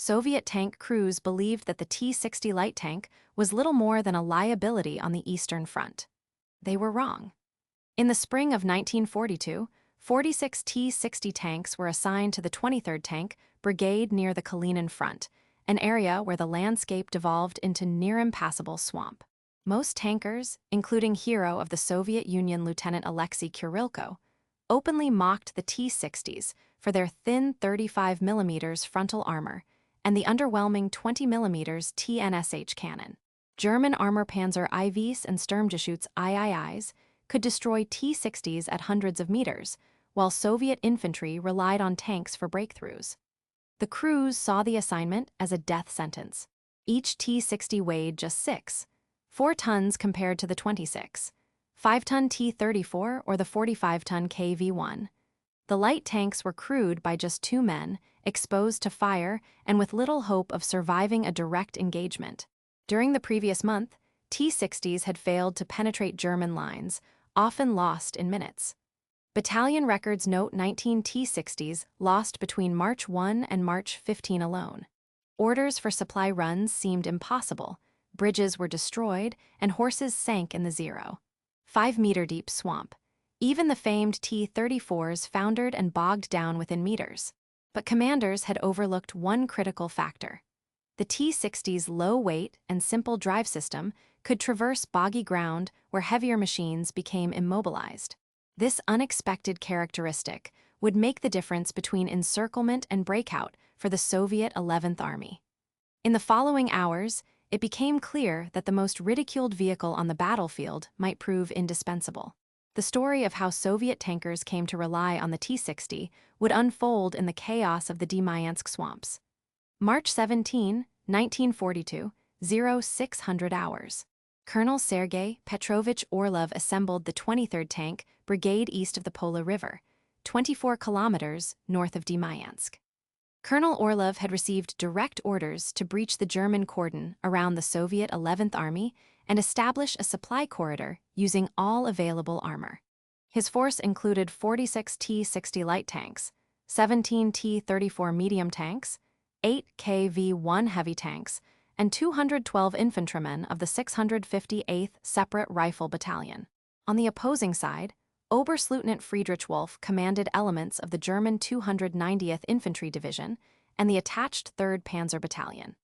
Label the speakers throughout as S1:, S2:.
S1: Soviet tank crews believed that the T-60 light tank was little more than a liability on the Eastern Front. They were wrong. In the spring of 1942, 46 T-60 tanks were assigned to the 23rd Tank Brigade near the Kalinin Front, an area where the landscape devolved into near-impassable swamp. Most tankers, including hero of the Soviet Union Lieutenant Alexei Kurilko, openly mocked the T-60s for their thin 35mm frontal armor and the underwhelming 20mm TNSH cannon. German Armorpanzer IVs and Sturmgeschütz IIIs could destroy T-60s at hundreds of meters, while Soviet infantry relied on tanks for breakthroughs. The crews saw the assignment as a death sentence. Each T-60 weighed just 4 tons compared to the 26, 5-ton T-34 or the 45-ton KV-1. The light tanks were crewed by just 2 men, exposed to fire and with little hope of surviving a direct engagement. During the previous month, T-60s had failed to penetrate German lines, often lost in minutes. Battalion records note 19 T-60s lost between March 1 and March 15 alone. Orders for supply runs seemed impossible. Bridges were destroyed, and horses sank in the 0.5-meter-deep swamp. Even the famed T-34s foundered and bogged down within meters. But commanders had overlooked one critical factor. The T-60's low weight and simple drive system could traverse boggy ground where heavier machines became immobilized. This unexpected characteristic would make the difference between encirclement and breakout for the Soviet 11th Army. In the following hours, it became clear that the most ridiculed vehicle on the battlefield might prove indispensable. The story of how Soviet tankers came to rely on the T-60 would unfold in the chaos of the Demyansk swamps. March 17, 1942, 0600 hours. Colonel Sergei Petrovich Orlov assembled the 23rd Tank Brigade east of the Pola River, 24 kilometers north of Demyansk. Colonel Orlov had received direct orders to breach the German cordon around the Soviet 11th Army and establish a supply corridor using all available armor. His force included 46 T-60 light tanks, 17 T-34 medium tanks, 8 KV-1 heavy tanks, and 212 infantrymen of the 658th Separate Rifle Battalion. On the opposing side, Oberstleutnant Friedrich Wolf commanded elements of the German 290th Infantry Division and the attached 3rd Panzer Battalion.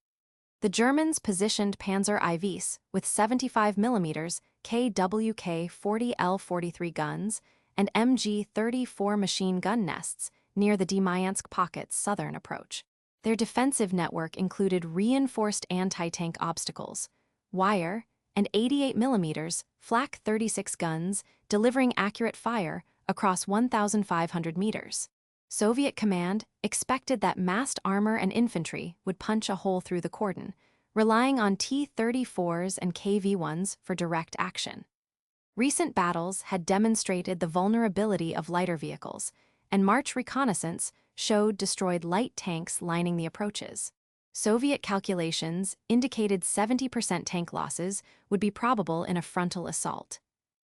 S1: The Germans positioned Panzer IVs with 75mm KWK 40L-43 guns and MG-34 machine gun nests near the Demyansk Pocket's southern approach. Their defensive network included reinforced anti-tank obstacles, wire, and 88mm Flak 36 guns delivering accurate fire across 1,500 meters. Soviet command expected that massed armor and infantry would punch a hole through the cordon, relying on T-34s and KV-1s for direct action. Recent battles had demonstrated the vulnerability of lighter vehicles, and March reconnaissance showed destroyed light tanks lining the approaches. Soviet calculations indicated 70% tank losses would be probable in a frontal assault.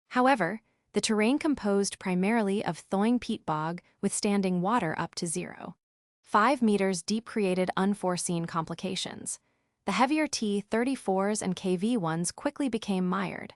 S1: However, the terrain composed primarily of thawing peat bog withstanding water up to 0.5 meters deep created unforeseen complications. The heavier T-34s and KV-1s quickly became mired.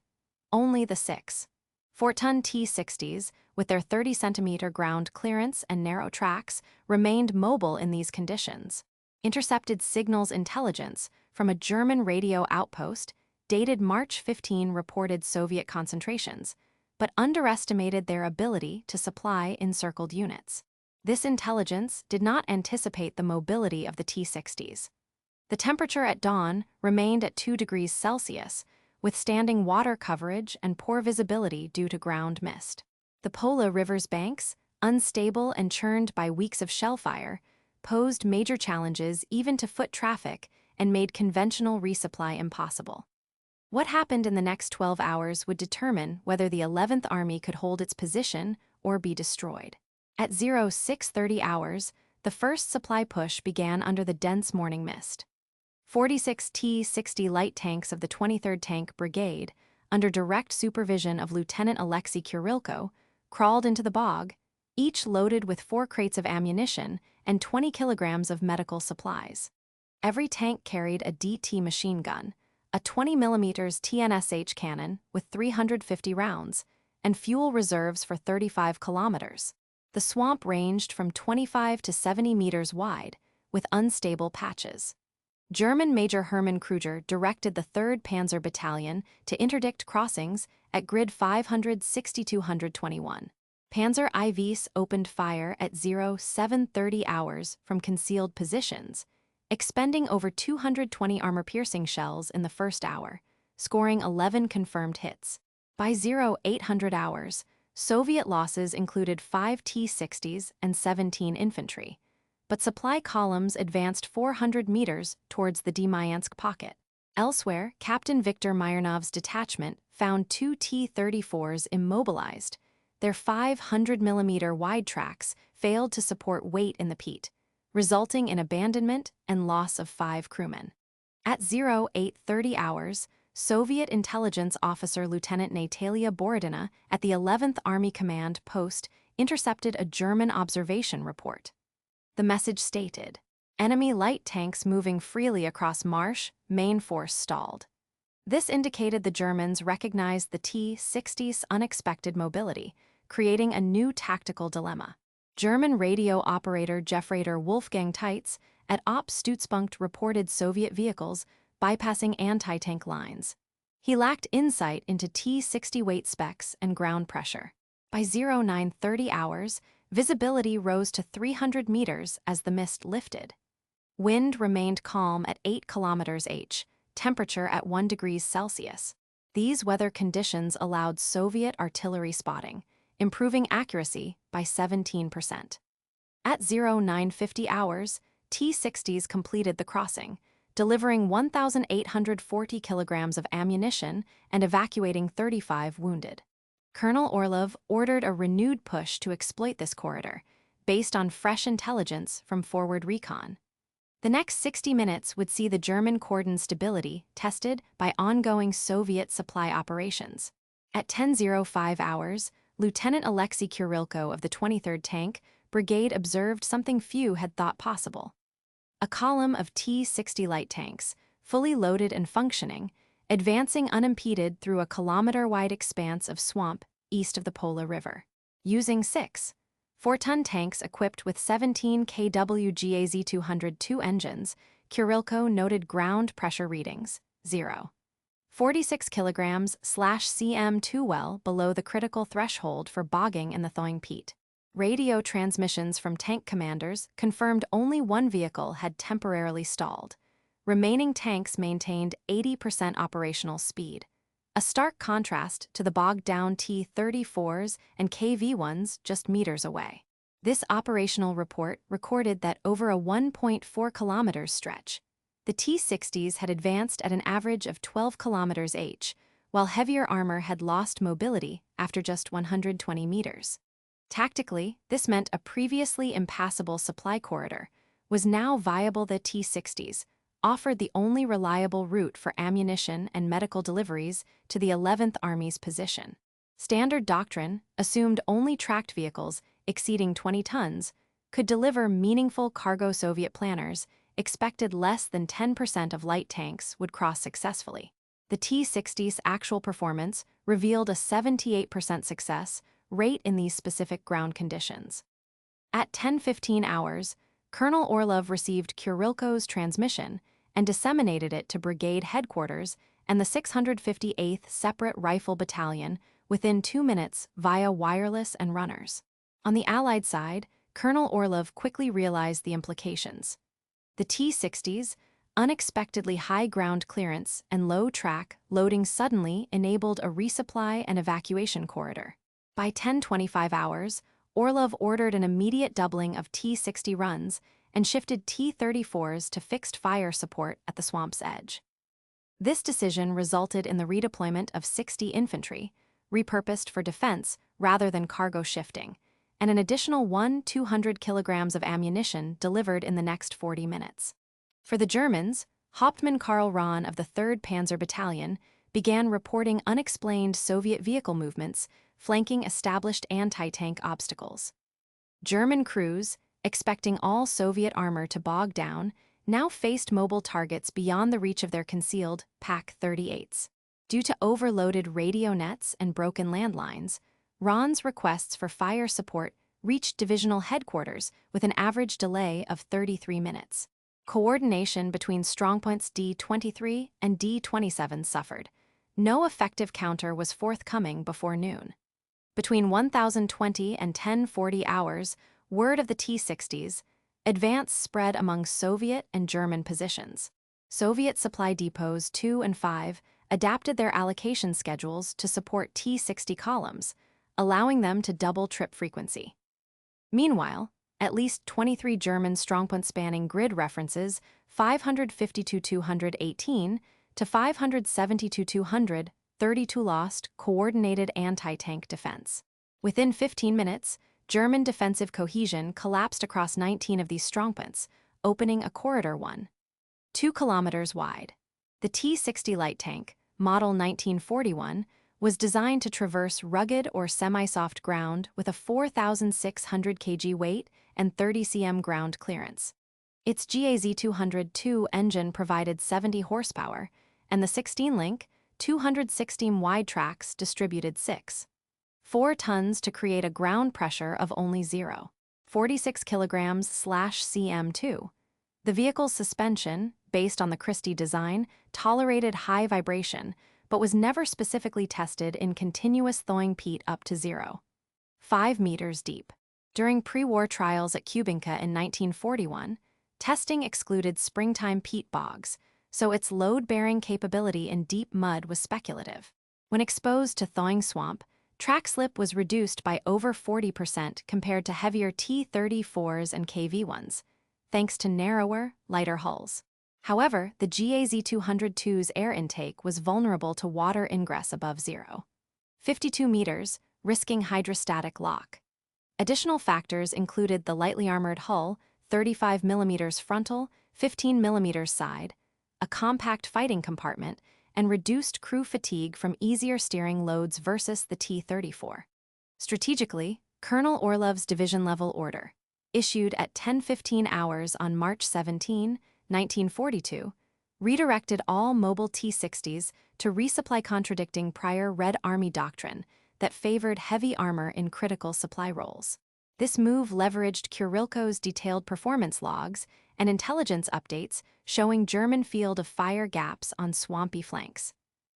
S1: Only the 4-ton T-60s, with their 30-centimeter ground clearance and narrow tracks, remained mobile in these conditions. Intercepted signals intelligence from a German radio outpost dated March 15 reported Soviet concentrations, but underestimated their ability to supply encircled units. This intelligence did not anticipate the mobility of the T-60s. The temperature at dawn remained at 2 degrees Celsius, withstanding water coverage and poor visibility due to ground mist. The Pola River's banks, unstable and churned by weeks of shellfire, posed major challenges even to foot traffic and made conventional resupply impossible. What happened in the next 12 hours would determine whether the 11th Army could hold its position or be destroyed. At 0630 hours, the first supply push began under the dense morning mist. 46 T-60 light tanks of the 23rd Tank Brigade, under direct supervision of Lieutenant Alexei Kurilko, crawled into the bog, each loaded with 4 crates of ammunition and 20 kilograms of medical supplies. every tank carried a DT machine gun, a 20mm TNSH cannon with 350 rounds, and fuel reserves for 35 kilometers. The swamp ranged from 25 to 70 meters wide, with unstable patches. German Major Hermann Kruger directed the 3rd Panzer Battalion to interdict crossings at grid 500-6221. Panzer IVs opened fire at 0730 hours from concealed positions, expending over 220 armor-piercing shells in the first hour, scoring 11 confirmed hits. By 0800 hours, Soviet losses included 5 T-60s and 17 infantry, but supply columns advanced 400 meters towards the Demyansk pocket. Elsewhere, Captain Viktor Myrnov's detachment found 2 T-34s immobilized. Their 500mm wide tracks failed to support weight in the peat, resulting in abandonment and loss of 5 crewmen. At 0830 hours, Soviet intelligence officer Lieutenant Natalia Borodina at the 11th Army Command Post intercepted a German observation report. The message stated, "Enemy light tanks moving freely across marsh, main force stalled." This indicated the Germans recognized the T-60's unexpected mobility, creating a new tactical dilemma. German radio operator Jeffrader Wolfgang Teitz at Stützpunkt reported Soviet vehicles bypassing anti-tank lines. He lacked insight into T-60 weight specs and ground pressure. By 0930 hours, visibility rose to 300 meters as the mist lifted. Wind remained calm at 8 kilometers h, temperature at 1 degrees Celsius. These weather conditions allowed Soviet artillery spotting, improving accuracy by 17%. At 0950 hours, T-60s completed the crossing, delivering 1,840 kilograms of ammunition and evacuating 35 wounded. Colonel Orlov ordered a renewed push to exploit this corridor, based on fresh intelligence from forward recon. The next 60 minutes would see the German cordon stability tested by ongoing Soviet supply operations. At 10:05 hours, Lieutenant Alexei Kurilko of the 23rd Tank Brigade observed something few had thought possible. A column of T-60 light tanks, fully loaded and functioning, advancing unimpeded through a kilometer-wide expanse of swamp east of the Pola River. Using 6 4-ton tanks equipped with 17 kW GAZ-202 engines, Kurilko noted ground pressure readings, 0.46 kg/cm2 well below the critical threshold for bogging in the thawing peat. Radio transmissions from tank commanders confirmed only one vehicle had temporarily stalled. Remaining tanks maintained 80% operational speed, a stark contrast to the bogged-down T-34s and KV-1s just meters away. This operational report recorded that over a 1.4 kilometers stretch, the T-60s had advanced at an average of 12 kilometers h, while heavier armor had lost mobility after just 120 meters. Tactically, this meant a previously impassable supply corridor was now viable. The T-60s offered the only reliable route for ammunition and medical deliveries to the 11th Army's position. Standard doctrine assumed only tracked vehicles exceeding 20 tons could deliver meaningful cargo. Soviet planners expected less than 10% of light tanks would cross successfully. The T-60's actual performance revealed a 78% success rate in these specific ground conditions. At 10:15 hours, Colonel Orlov received Kurilko's transmission and disseminated it to brigade headquarters and the 658th Separate Rifle Battalion within 2 minutes via wireless and runners. On the Allied side, Colonel Orlov quickly realized the implications. The T-60's unexpectedly high ground clearance and low track loading suddenly enabled a resupply and evacuation corridor. By 10:25 hours, Orlov ordered an immediate doubling of T-60 runs and shifted T-34s to fixed fire support at the swamp's edge. This decision resulted in the redeployment of 60 infantry, repurposed for defense rather than cargo shifting, and an additional 200 kilograms of ammunition delivered in the next 40 minutes. For the Germans, Hauptmann Karl Rahn of the 3rd Panzer Battalion began reporting unexplained Soviet vehicle movements flanking established anti-tank obstacles. German crews, expecting all Soviet armor to bog down, now faced mobile targets beyond the reach of their concealed Pak-38s. Due to overloaded radio nets and broken landlines, RAN's requests for fire support reached divisional headquarters with an average delay of 33 minutes. Coordination between strongpoints D-23 and D-27 suffered. No effective counter was forthcoming before noon. Between 1020 and 1040 hours, word of the T-60s, advance spread among Soviet and German positions. Soviet supply depots 2 and 5 adapted their allocation schedules to support T-60 columns, allowing them to double trip frequency. Meanwhile, at least 23 German strongpoint-spanning grid references 552-218 to 572-200, 32 lost coordinated anti-tank defense. Within 15 minutes, German defensive cohesion collapsed across 19 of these strongpoints, opening a corridor 1.2 kilometers wide. The T-60 light tank, model 1941, was designed to traverse rugged or semi-soft ground with a 4,600 kg weight and 30 cm ground clearance. Its GAZ-202 engine provided 70 horsepower, and the 16-link, 216 wide tracks distributed 6.4 tons to create a ground pressure of only 0.46 kilograms/cm2. The vehicle's suspension, based on the Christie design, tolerated high vibration, but was never specifically tested in continuous thawing peat up to 0.5 meters deep. During pre-war trials at Kubinka in 1941, testing excluded springtime peat bogs, so its load-bearing capability in deep mud was speculative. When exposed to thawing swamp, track slip was reduced by over 40% compared to heavier T-34s and KV-1s, thanks to narrower, lighter hulls. However, the GAZ-202's air intake was vulnerable to water ingress above 0.52 meters, risking hydrostatic lock. Additional factors included the lightly armored hull, 35 mm frontal, 15 mm side, a compact fighting compartment, and reduced crew fatigue from easier steering loads versus the T-34. Strategically, Colonel Orlov's division-level order, issued at 10:15 hours on March 17, 1942, redirected all mobile T-60s to resupply, contradicting prior Red Army doctrine that favored heavy armor in critical supply roles. This move leveraged Kurilko's detailed performance logs and intelligence updates showing German field of fire gaps on swampy flanks.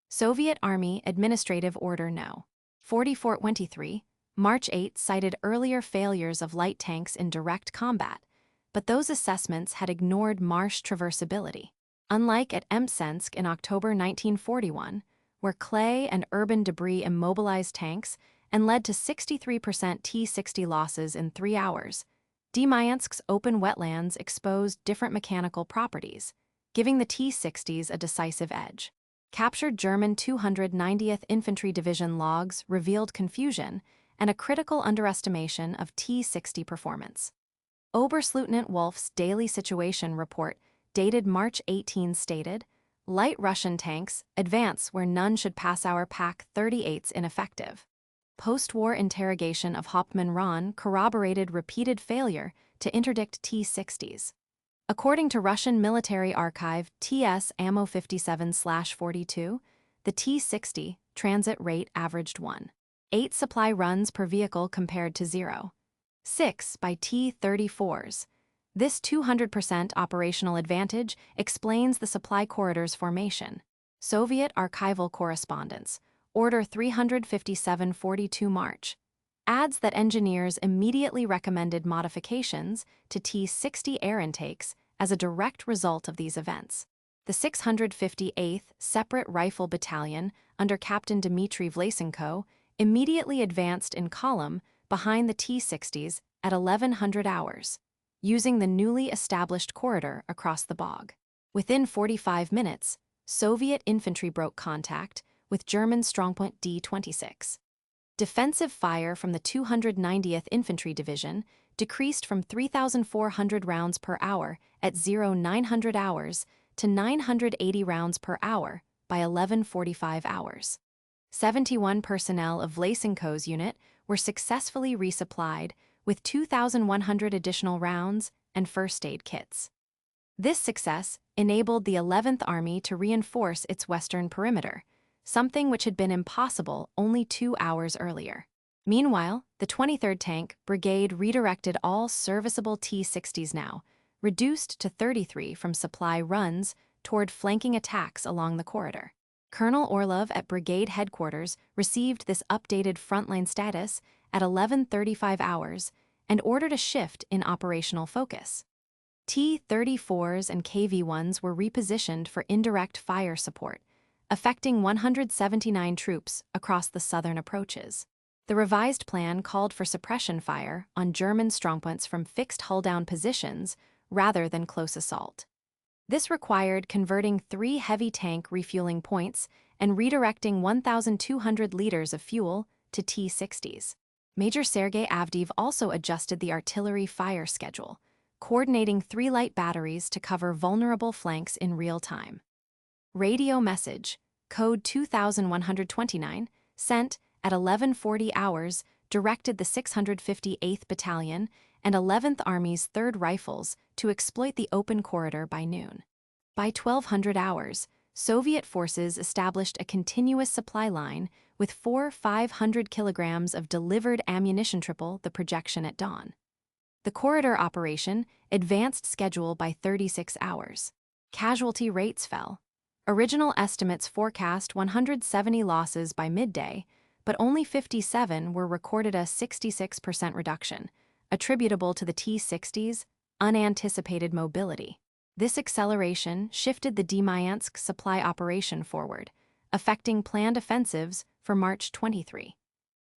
S1: Soviet Army Administrative Order No. 4423, March 8 cited earlier failures of light tanks in direct combat, but those assessments had ignored marsh traversability. Unlike at Demyansk in October 1941, where clay and urban debris immobilized tanks and led to 63% T-60 losses in 3 hours, Demyansk's open wetlands exposed different mechanical properties, giving the T-60s a decisive edge. Captured German 290th Infantry Division logs revealed confusion and a critical underestimation of T-60 performance. Oberstleutnant Wolf's daily situation report, dated March 18, stated, "Light Russian tanks advance where none should pass our Pak-38s ineffective." Post-war interrogation of Hauptmann Rahn corroborated repeated failure to interdict T-60s. According to Russian military archive TS Ammo 57/42, the T-60 transit rate averaged 1.8 supply runs per vehicle compared to 0.6 by T-34s. This 200% operational advantage explains the supply corridor's formation. Soviet archival correspondence, Order 357/42 March, adds that engineers immediately recommended modifications to T-60 air intakes as a direct result of these events. The 658th Separate Rifle Battalion, under Captain Dmitry Vlasenko, immediately advanced in column behind the T-60s at 1100 hours, using the newly established corridor across the bog. Within 45 minutes, Soviet infantry broke contact with German strongpoint D-26. Defensive fire from the 290th Infantry Division decreased from 3,400 rounds per hour at 0900 hours to 980 rounds per hour by 1145 hours. 71 personnel of Vlasenko's unit were successfully resupplied with 2,100 additional rounds and first aid kits. This success enabled the 11th Army to reinforce its western perimeter, something which had been impossible only 2 hours earlier. Meanwhile, the 23rd Tank Brigade redirected all serviceable T-60s now, reduced to 33 from supply runs, toward flanking attacks along the corridor. Colonel Orlov at Brigade Headquarters received this updated frontline status at 11:35 hours and ordered a shift in operational focus. T-34s and KV-1s were repositioned for indirect fire support, affecting 179 troops across the southern approaches. The revised plan called for suppression fire on German strongpoints from fixed hull-down positions rather than close assault. This required converting 3 heavy tank refueling points and redirecting 1,200 liters of fuel to T-60s. Major Sergei Avdeev also adjusted the artillery fire schedule, coordinating 3 light batteries to cover vulnerable flanks in real time. Radio message, code 2129, sent at 11:40 hours, directed the 658th Battalion and 11th Army's 3rd Rifles to exploit the open corridor by noon. By 1200 hours, Soviet forces established a continuous supply line with 500 kilograms of delivered ammunition, triple the projection at dawn. The corridor operation advanced schedule by 36 hours. Casualty rates fell. Original estimates forecast 170 losses by midday, but only 57 were recorded, a 66% reduction, attributable to the T-60's unanticipated mobility. This acceleration shifted the Demyansk supply operation forward, affecting planned offensives for March 23.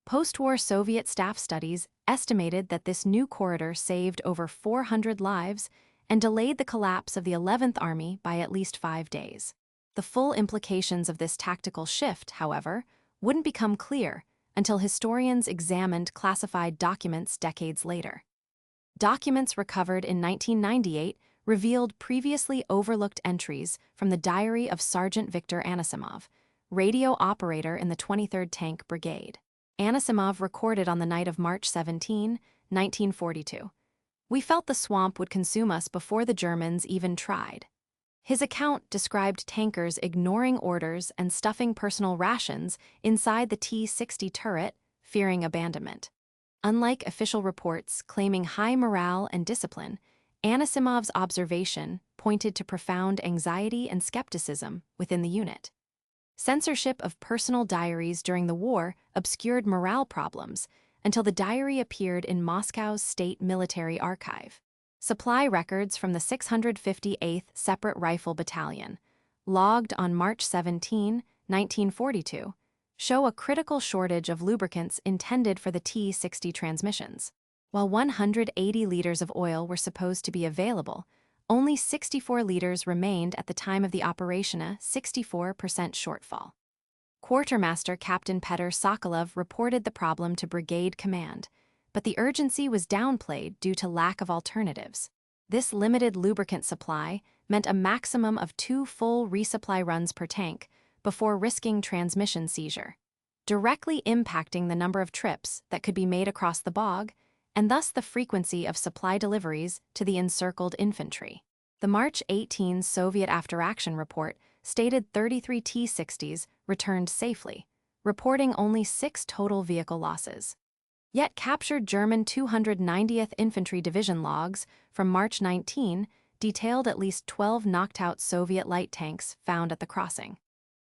S1: Post-war Soviet staff studies estimated that this new corridor saved over 400 lives and delayed the collapse of the 11th Army by at least 5 days. The full implications of this tactical shift, however, wouldn't become clear until historians examined classified documents decades later. Documents recovered in 1998 revealed previously overlooked entries from the diary of Sergeant Viktor Anisimov, radio operator in the 23rd Tank Brigade. Anisimov recorded on the night of March 17, 1942. "We felt the swamp would consume us before the Germans even tried." His account described tankers ignoring orders and stuffing personal rations inside the T-60 turret, fearing abandonment. Unlike official reports claiming high morale and discipline, Anisimov's observation pointed to profound anxiety and skepticism within the unit. Censorship of personal diaries during the war obscured morale problems until the diary appeared in Moscow's State Military Archive. Supply records from the 658th Separate Rifle Battalion, logged on March 17, 1942, show a critical shortage of lubricants intended for the T-60 transmissions. While 180 liters of oil were supposed to be available, only 64 liters remained at the time of the operation, a 64% shortfall. Quartermaster Captain Petr Sokolov reported the problem to Brigade Command, but the urgency was downplayed due to lack of alternatives. This limited lubricant supply meant a maximum of 2 full resupply runs per tank before risking transmission seizure, directly impacting the number of trips that could be made across the bog and thus the frequency of supply deliveries to the encircled infantry. The March 18 Soviet after-action report stated 33 T-60s returned safely, reporting only 6 total vehicle losses. Yet captured German 290th Infantry Division logs from March 19 detailed at least 12 knocked-out Soviet light tanks found at the crossing.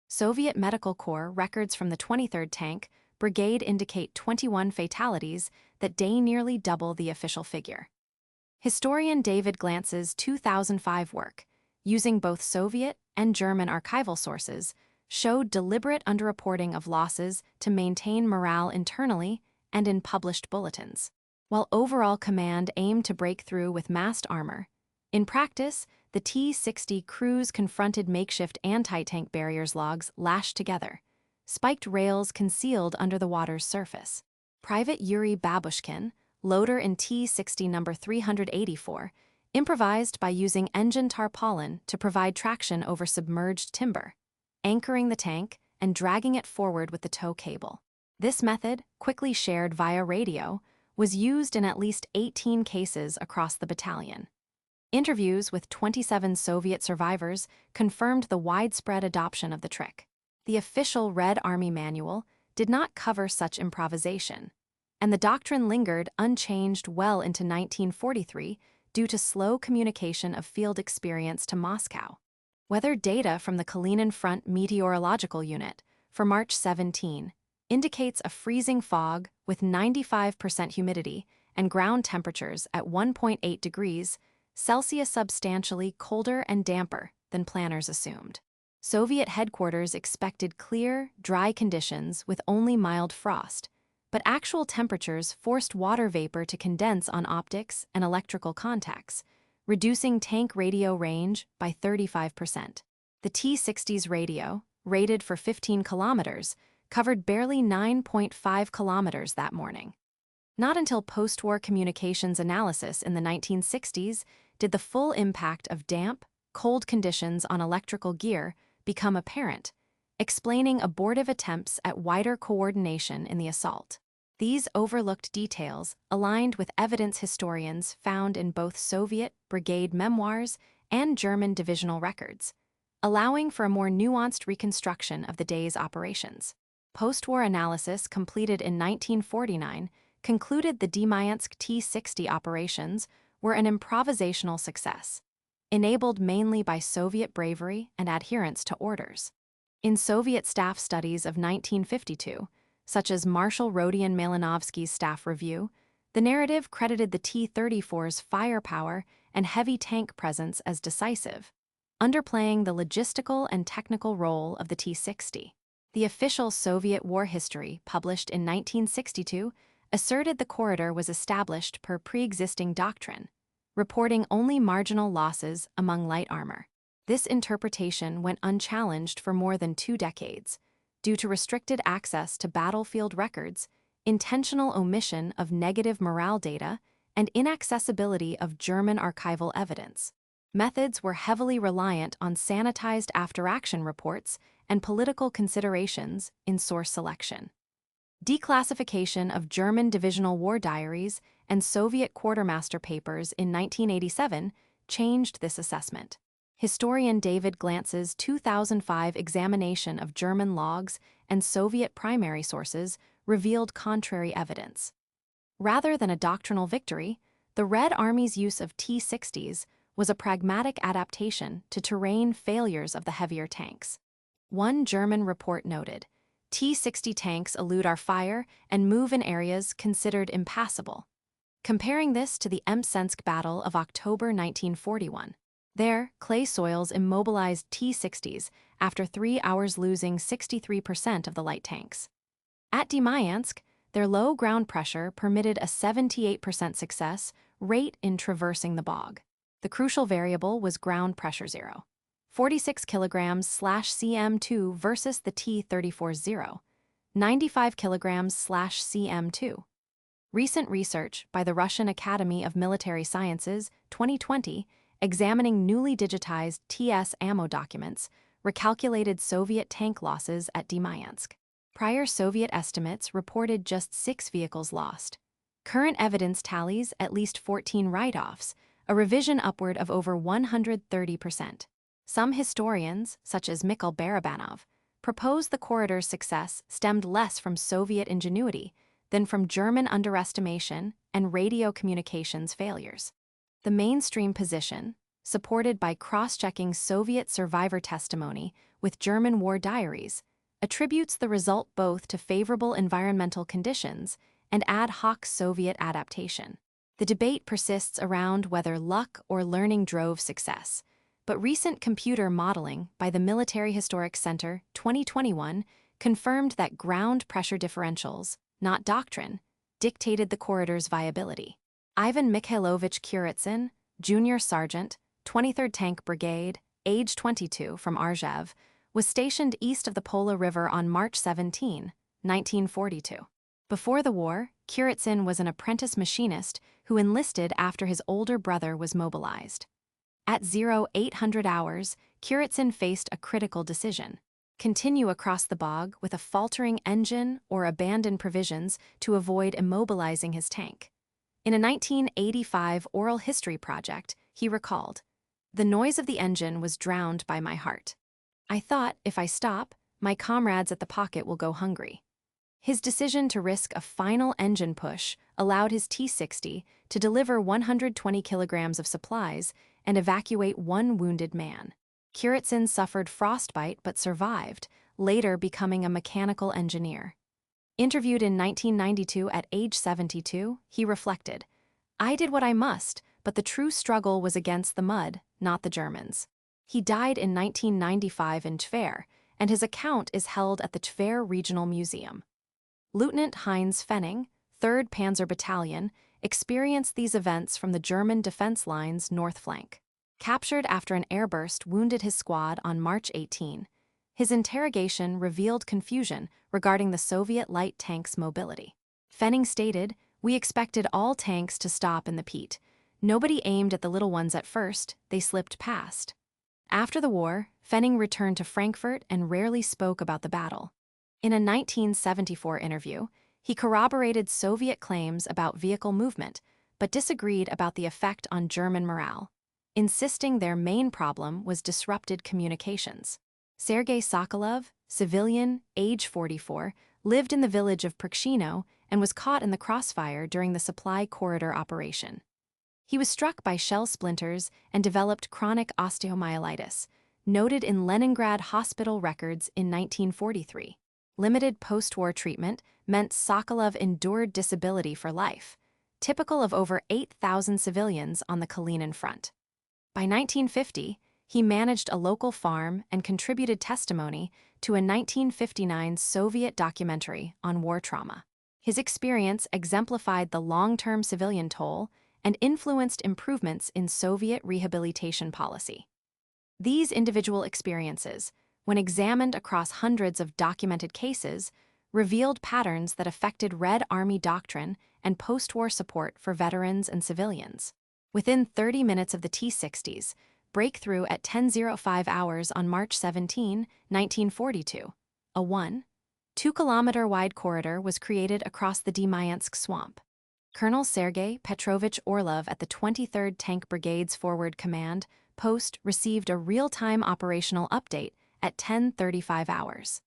S1: Soviet Medical Corps records from the 23rd Tank Brigade indicate 21 fatalities that day, nearly double the official figure. Historian David Glantz's 2005 work, using both Soviet and German archival sources, showed deliberate underreporting of losses to maintain morale internally and in published bulletins. While overall command aimed to break through with massed armor, in practice, the T-60 crews confronted makeshift anti-tank barriers, logs lashed together, spiked rails concealed under the water's surface. Private Yuri Babushkin, loader in T-60 number 384, improvised by using engine tarpaulin to provide traction over submerged timber, anchoring the tank and dragging it forward with the tow cable. This method, quickly shared via radio, was used in at least 18 cases across the battalion. Interviews with 27 Soviet survivors confirmed the widespread adoption of the trick. The official Red Army manual did not cover such improvisation, and the doctrine lingered unchanged well into 1943 due to slow communication of field experience to Moscow. Weather data from the Kalinin Front Meteorological Unit for March 17 indicates a freezing fog with 95% humidity and ground temperatures at 1.8 degrees Celsius, substantially colder and damper than planners assumed. Soviet headquarters expected clear, dry conditions with only mild frost, but actual temperatures forced water vapor to condense on optics and electrical contacts, reducing tank radio range by 35%. The T-60's radio, rated for 15 kilometers, covered barely 9.5 kilometers that morning. Not until post-war communications analysis in the 1960s did the full impact of damp, cold conditions on electrical gear become apparent, explaining abortive attempts at wider coordination in the assault. These overlooked details aligned with evidence historians found in both Soviet brigade memoirs and German divisional records, allowing for a more nuanced reconstruction of the day's operations. Post-war analysis completed in 1949 concluded the Demyansk T-60 operations were an improvisational success, enabled mainly by Soviet bravery and adherence to orders. In Soviet staff studies of 1952, such as Marshal Rodion Malinovsky's staff review, the narrative credited the T-34's firepower and heavy tank presence as decisive, underplaying the logistical and technical role of the T-60. The official Soviet war history, published in 1962, asserted the corridor was established per pre-existing doctrine, reporting only marginal losses among light armor. This interpretation went unchallenged for more than 2 decades, due to restricted access to battlefield records, intentional omission of negative morale data, and inaccessibility of German archival evidence. Methods were heavily reliant on sanitized after-action reports and political considerations in source selection. Declassification of German divisional war diaries and Soviet quartermaster papers in 1987 changed this assessment. Historian David Glantz's 2005 examination of German logs and Soviet primary sources revealed contrary evidence. Rather than a doctrinal victory, the Red Army's use of T-60s was a pragmatic adaptation to terrain failures of the heavier tanks. One German report noted, T-60 tanks elude our fire and move in areas considered impassable, comparing this to the Demyansk battle of October 1941. There, clay soils immobilized T-60s after 3 hours, losing 63% of the light tanks. At Demyansk, their low ground pressure permitted a 78% success rate in traversing the bog. The crucial variable was ground pressure 0. 46 kilograms/cm2 versus the T-34's 0. 95 kilograms/cm2. Recent research by the Russian Academy of Military Sciences, 2020, examining newly digitized TS ammo documents, recalculated Soviet tank losses at Demyansk. Prior Soviet estimates reported just 6 vehicles lost. Current evidence tallies at least 14 write-offs, a revision upward of over 130%. Some historians, such as Mikhail Barabanov, propose the corridor's success stemmed less from Soviet ingenuity than from German underestimation and radio communications failures. The mainstream position, supported by cross-checking Soviet survivor testimony with German war diaries, attributes the result both to favorable environmental conditions and ad hoc Soviet adaptation. The debate persists around whether luck or learning drove success, but recent computer modeling by the Military Historic Center 2021 confirmed that ground pressure differentials, not doctrine, dictated the corridor's viability. Ivan Mikhailovich Kurytsin, junior sergeant, 23rd Tank Brigade, age 22, from Arzhev, was stationed east of the Pola River on March 17, 1942. Before the war, Kurytsin was an apprentice machinist who enlisted after his older brother was mobilized. At 0800 hours, Kurytsin faced a critical decision: continue across the bog with a faltering engine or abandon provisions to avoid immobilizing his tank. In a 1985 oral history project, he recalled. The noise of the engine was drowned by my heart. I thought, if I stop, my comrades at the pocket will go hungry. His decision to risk a final engine push allowed his T-60 to deliver 120 kilograms of supplies and evacuate one wounded man. Kuritsin suffered frostbite but survived, later becoming a mechanical engineer. Interviewed in 1992 at age 72, he reflected, "I did what I must, but the true struggle was against the mud, not the Germans." He died in 1995 in Tver, and his account is held at the Tver Regional Museum. Lieutenant Heinz Fenning, 3rd Panzer Battalion, experienced these events from the German defense line's north flank. Captured after an airburst wounded his squad on March 18, his interrogation revealed confusion regarding the Soviet light tanks' mobility. Fenning stated, "We expected all tanks to stop in the peat. Nobody aimed at the little ones at first, they slipped past." After the war, Fenning returned to Frankfurt and rarely spoke about the battle. In a 1974 interview, he corroborated Soviet claims about vehicle movement, but disagreed about the effect on German morale, insisting their main problem was disrupted communications. Sergei Sokolov, civilian, age 44, lived in the village of Prikshino and was caught in the crossfire during the supply corridor operation. He was struck by shell splinters and developed chronic osteomyelitis, noted in Leningrad hospital records in 1943. Limited post-war treatment meant Sokolov endured disability for life, typical of over 8,000 civilians on the Kalinin front. By 1950, he managed a local farm and contributed testimony to a 1959 Soviet documentary on war trauma. His experience exemplified the long-term civilian toll and influenced improvements in Soviet rehabilitation policy. These individual experiences, when examined across hundreds of documented cases, revealed patterns that affected Red Army doctrine and post-war support for veterans and civilians. Within 30 minutes of the T-60s, breakthrough at 10:05 hours on March 17, 1942, a 1.2 wide corridor was created across the Demyansk swamp. Colonel Sergei Petrovich Orlov at the 23rd Tank Brigade's Forward Command post received a real-time operational update at 10:35 hours.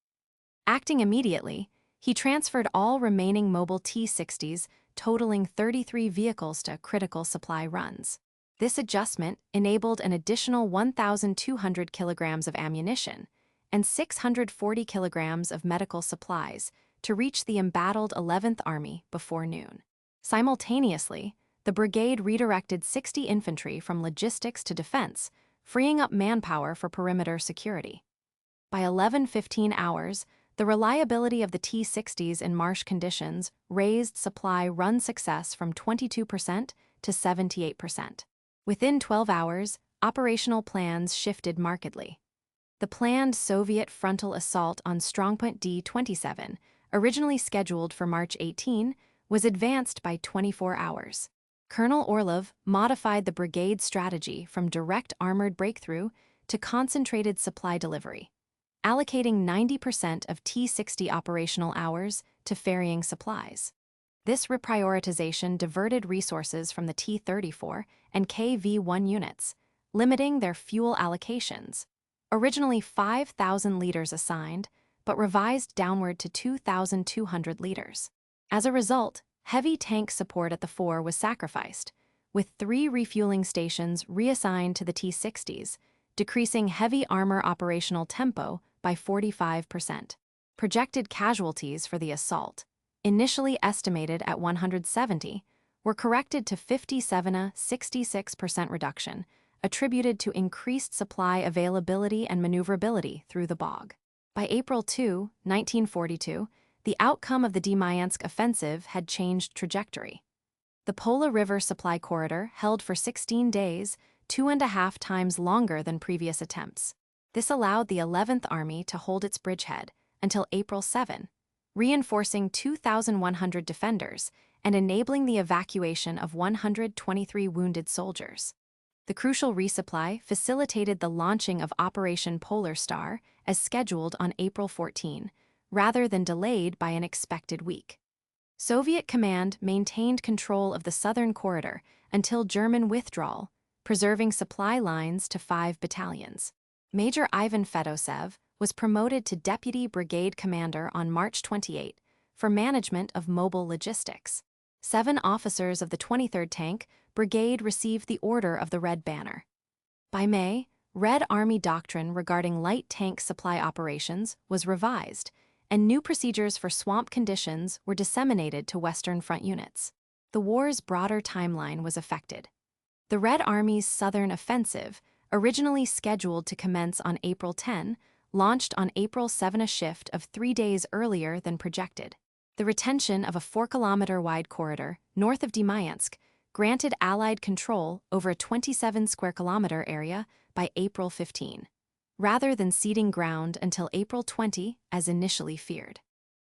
S1: Acting immediately, he transferred all remaining mobile T-60s, totaling 33 vehicles to critical supply runs. This adjustment enabled an additional 1,200 kilograms of ammunition and 640 kilograms of medical supplies to reach the embattled 11th Army before noon. Simultaneously, the brigade redirected 60 infantry from logistics to defense, freeing up manpower for perimeter security. By 11:15 hours, the reliability of the T-60s in marsh conditions raised supply run success from 22% to 78%. Within 12 hours, operational plans shifted markedly. The planned Soviet frontal assault on Strongpoint D-27, originally scheduled for March 18, was advanced by 24 hours. Colonel Orlov modified the brigade strategy from direct armored breakthrough to concentrated supply delivery, allocating 90% of T-60 operational hours to ferrying supplies. This reprioritization diverted resources from the T-34 and KV-1 units, limiting their fuel allocations. Originally 5,000 liters assigned, but revised downward to 2,200 liters. As a result, heavy tank support at the fore was sacrificed, with 3 refueling stations reassigned to the T-60s, decreasing heavy armor operational tempo by 45%. Projected casualties for the assault, initially estimated at 170, were corrected to 57, a 66% reduction, attributed to increased supply availability and maneuverability through the bog. By April 2, 1942, the outcome of the Demyansk offensive had changed trajectory. The Pola River supply corridor held for 16 days, 2.5 times longer than previous attempts. This allowed the 11th Army to hold its bridgehead until April 7, reinforcing 2,100 defenders and enabling the evacuation of 123 wounded soldiers. The crucial resupply facilitated the launching of Operation Polar Star as scheduled on April 14, rather than delayed by an expected week. Soviet command maintained control of the southern corridor until German withdrawal, preserving supply lines to 5 battalions. Major Ivan Fedosev was promoted to Deputy Brigade Commander on March 28 for management of mobile logistics. 7 officers of the 23rd Tank Brigade received the Order of the Red Banner. By May, Red Army doctrine regarding light tank supply operations was revised, and new procedures for swamp conditions were disseminated to Western Front units. The war's broader timeline was affected. The Red Army's Southern Offensive, originally scheduled to commence on April 10, launched on April 7, a shift of 3 days earlier than projected. The retention of a 4-kilometer-wide corridor north of Demyansk granted Allied control over a 27-square-kilometer area by April 15, rather than ceding ground until April 20, as initially feared.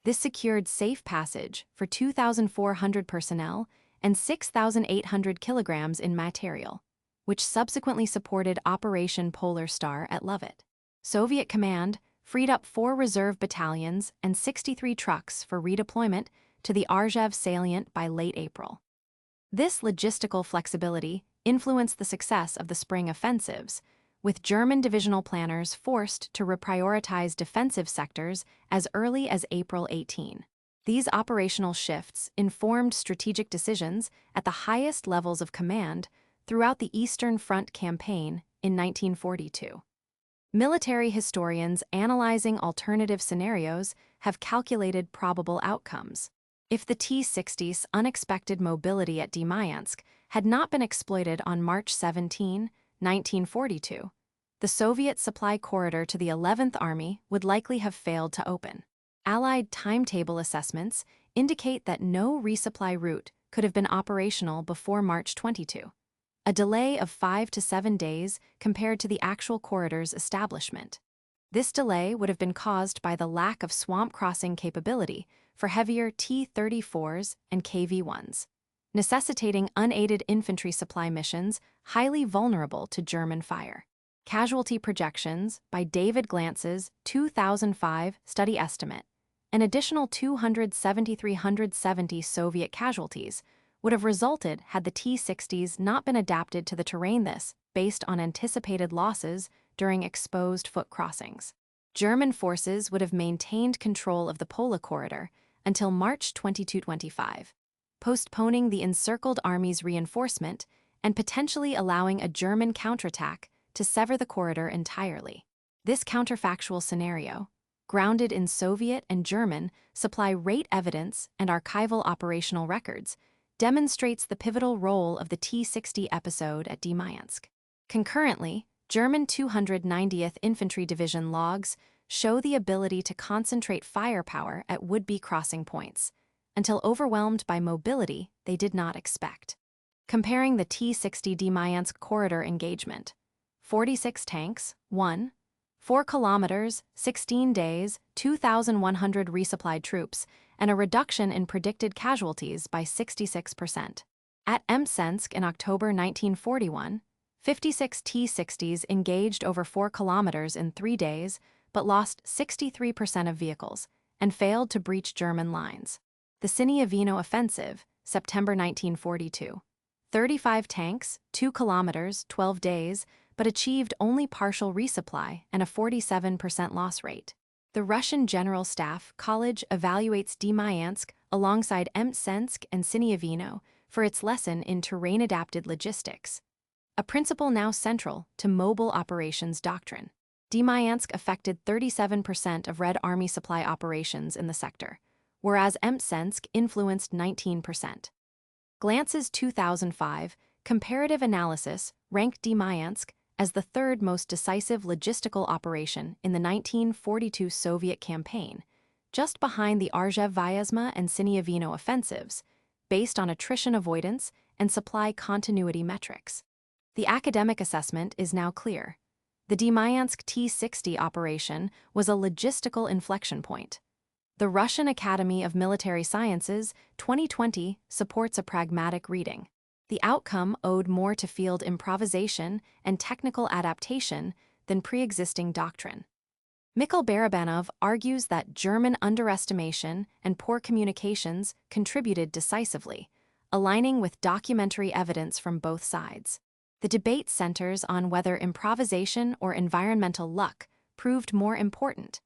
S1: This secured safe passage for 2,400 personnel and 6,800 kilograms in material, which subsequently supported Operation Polar Star at Lovett. Soviet command freed up 4 reserve battalions and 63 trucks for redeployment to the Arzhev salient by late April. This logistical flexibility influenced the success of the spring offensives, with German divisional planners forced to reprioritize defensive sectors as early as April 18. These operational shifts informed strategic decisions at the highest levels of command throughout the Eastern Front campaign in 1942. Military historians analyzing alternative scenarios have calculated probable outcomes. If the T-60's unexpected mobility at Demyansk had not been exploited on March 17, 1942, the Soviet supply corridor to the 11th Army would likely have failed to open. Allied timetable assessments indicate that no resupply route could have been operational before March 22, a delay of 5 to 7 days compared to the actual corridor's establishment. This delay would have been caused by the lack of swamp crossing capability for heavier T-34s and KV-1s, necessitating unaided infantry supply missions highly vulnerable to German fire. Casualty projections by David Glantz's 2005 study estimate an additional 270,370 Soviet casualties would have resulted had the T-60s not been adapted to the terrain. This based on anticipated losses during exposed foot crossings. German forces would have maintained control of the Pola corridor until March 22-25, postponing the encircled army's reinforcement and potentially allowing a German counterattack to sever the corridor entirely. This counterfactual scenario, grounded in Soviet and German supply rate evidence and archival operational records, demonstrates the pivotal role of the T-60 episode at Demyansk. Concurrently, German 290th Infantry Division logs show the ability to concentrate firepower at would-be crossing points, until overwhelmed by mobility they did not expect. Comparing the T-60 Demyansk corridor engagement, 46 tanks, 4 kilometers, 16 days, 2,100 resupplied troops, and a reduction in predicted casualties by 66%. At Demyansk in October 1941, 56 T-60s engaged over 4 kilometers in 3 days, but lost 63% of vehicles and failed to breach German lines. The Sinyavino offensive, September 1942. 35 tanks, 2 kilometers, 12 days, but achieved only partial resupply and a 47% loss rate. The Russian General Staff College evaluates Demyansk alongside Demyansk and Sinyavino for its lesson in terrain-adapted logistics, a principle now central to mobile operations doctrine. Demyansk affected 37% of Red Army supply operations in the sector, whereas Demyansk influenced 19%. Glantz's 2005 comparative analysis ranked Demyansk as the third most decisive logistical operation in the 1942 Soviet campaign, just behind the Arzhev-Vyazma and Sinyavino offensives, based on attrition avoidance and supply continuity metrics. The academic assessment is now clear. The Demyansk T-60 operation was a logistical inflection point. The Russian Academy of Military Sciences 2020 supports a pragmatic reading. The outcome owed more to field improvisation and technical adaptation than pre-existing doctrine. Mikhail Barabanov argues that German underestimation and poor communications contributed decisively, aligning with documentary evidence from both sides. The debate centers on whether improvisation or environmental luck proved more important,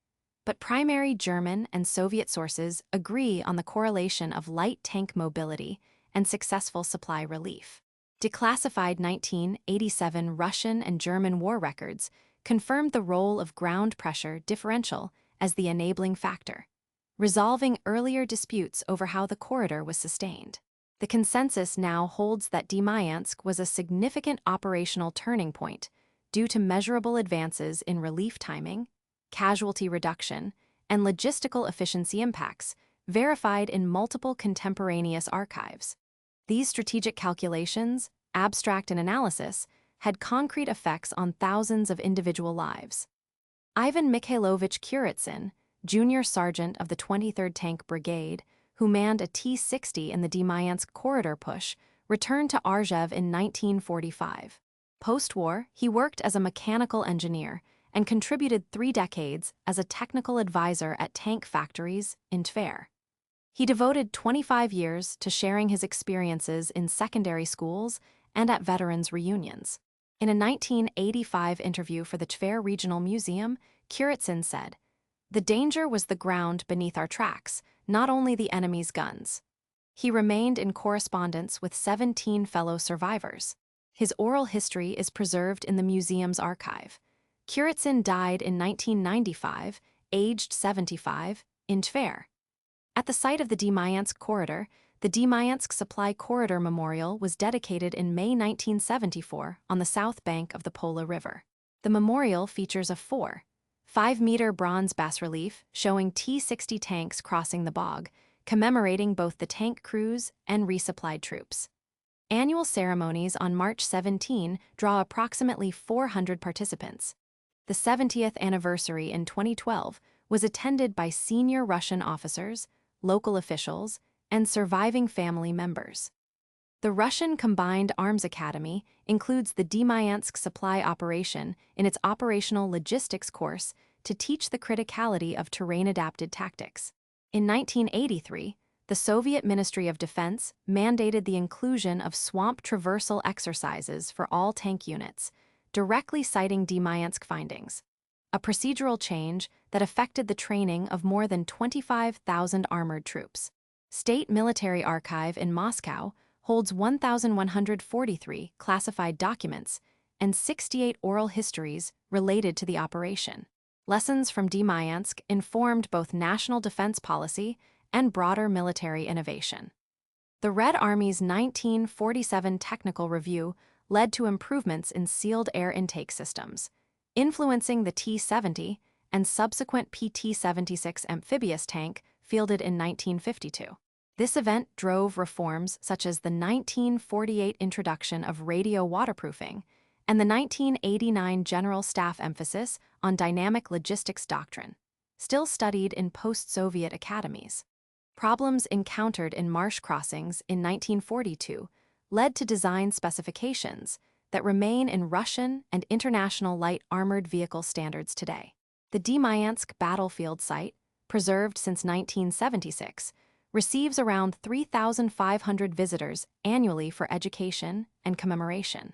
S1: but primary German and Soviet sources agree on the correlation of light tank mobility and successful supply relief. Declassified 1987 Russian and German war records confirmed the role of ground pressure differential as the enabling factor, resolving earlier disputes over how the corridor was sustained. The consensus now holds that Demyansk was a significant operational turning point due to measurable advances in relief timing, casualty reduction, and logistical efficiency impacts, verified in multiple contemporaneous archives. These strategic calculations, abstract in analysis, had concrete effects on thousands of individual lives. Ivan Mikhailovich Kurytsin, junior sergeant of the 23rd Tank Brigade, who manned a T-60 in the Demyansk corridor push, returned to Arzhev in 1945. Post-war, he worked as a mechanical engineer and contributed 3 decades as a technical advisor at tank factories in Tver. He devoted 25 years to sharing his experiences in secondary schools and at veterans' reunions. In a 1985 interview for the Tver Regional Museum, Kurytsin said, "The danger was the ground beneath our tracks, not only the enemy's guns." He remained in correspondence with 17 fellow survivors. His oral history is preserved in the museum's archive. Kurytsin died in 1995, aged 75, in Tver. At the site of the Demyansk corridor, the Demyansk Supply Corridor Memorial was dedicated in May 1974 on the south bank of the Pola River. The memorial features a 4.5-meter bronze bas-relief showing T-60 tanks crossing the bog, commemorating both the tank crews and resupplied troops. Annual ceremonies on March 17 draw approximately 400 participants. The 70th anniversary in 2012 was attended by senior Russian officers, local officials, and surviving family members. The Russian Combined Arms Academy includes the Demyansk supply operation in its operational logistics course to teach the criticality of terrain-adapted tactics. In 1983, the Soviet Ministry of Defense mandated the inclusion of swamp traversal exercises for all tank units, directly citing Demyansk findings, a procedural change that affected the training of more than 25,000 armored troops. State Military Archive in Moscow holds 1,143 classified documents and 68 oral histories related to the operation. Lessons from Demyansk informed both national defense policy and broader military innovation. The Red Army's 1947 technical review led to improvements in sealed air intake systems, influencing the T-70 and subsequent PT-76 amphibious tank fielded in 1952. This event drove reforms such as the 1948 introduction of radio waterproofing and the 1989 General Staff emphasis on dynamic logistics doctrine, still studied in post-Soviet academies. Problems encountered in marsh crossings in 1942 led to design specifications that remain in Russian and international light armored vehicle standards today. The Demyansk battlefield site, preserved since 1976, receives around 3,500 visitors annually for education and commemoration.